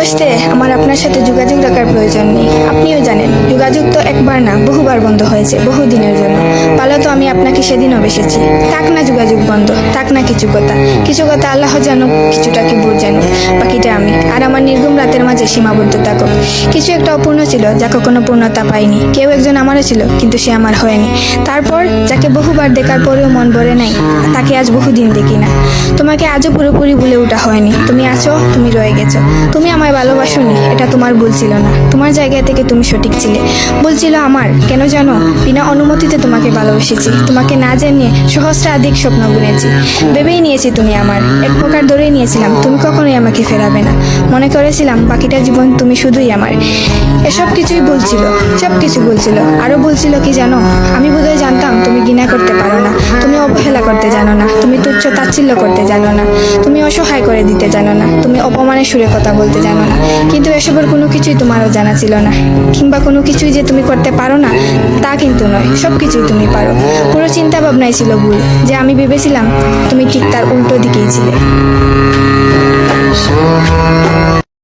ভালোবাসতে আমার আপনার সাথে যোগাযোগ রাখার প্রয়োজন নেই। আপনিও জানেন যোগাযোগ তো একবার না বহুবার বন্ধ হয়েছে, বহুদিনের জন্য। পালো তো আমি আপনাকে সেদিনও বেসেছি। থাক না যোগাযোগ বন্ধ, থাক না কিছু কথা আল্লাহ জানুক, কিছুটা কি ভোর জানুক, বাকিটা আমি আর আমার নির্গুম রাতের মাঝে সীমাবদ্ধ থাকুক। কিছু একটা অপূর্ণ ছিল যা কখনো পূর্ণতা পায়নি। কেউ একজন আমারও ছিল, কিন্তু সে আমার হয়নি। তারপর যাকে বহুবার দেখার পরেও মন ভরে নাই, তাকে আজ বহুদিন দেখি না। তোমাকে আজও পুরোপুরি ভুলে ওঠা হয়নি। তুমি আছো, তুমি রয়ে গেছো। তুমি আমায় ভালোবাসোনি, এটা তোমার ভুল ছিল না। তোমার জায়গা থেকে তুমি সঠিক ছিলে। ভুল ছিল আমার। কেন জানো? বিনা অনুমতিতে তোমাকে ভালোবেসেছি। তোমাকে না জানিয়ে সহস্রাধিক স্বপ্ন বুনেছি। ভেবেই নিয়েছি তুমি আমার, এক প্রকার ধরেই নিয়েছিলাম তুমি কখনোই আমাকে ফেরাবে না। মনে করেছিলাম বাকিটা জীবন তুমি শুধুই আমার। এসব কিছুই ভুল ছিল, সব কিছু ভুল ছিল। আরো ভুল ছিল কি জানো? আমি বোধহয় জানতাম তুমি ঘৃণা করতে পারো না, তুমি অবহেলা করতে জানো না, তুমি তুচ্ছ তাচ্ছিল্য করতে জানো না, তুমি অসহায় করে দিতে জানো না, তুমি অপমানের সুরে কথা বলতে জানো না। কিন্তু এসবের কোনো কিছুই তোমারও জানা ছিল না, কিংবা কোনো কিছুই যে তুমি করতে পারো না তা কিন্তু নয়। সব কিছুই তুমি পারো। পুরো চিন্তা ভাবনাই ছিল ভুল, যে আমি ভেবেছিলাম তুমি ঠিক তার উল্টো দিকেই ছিলে।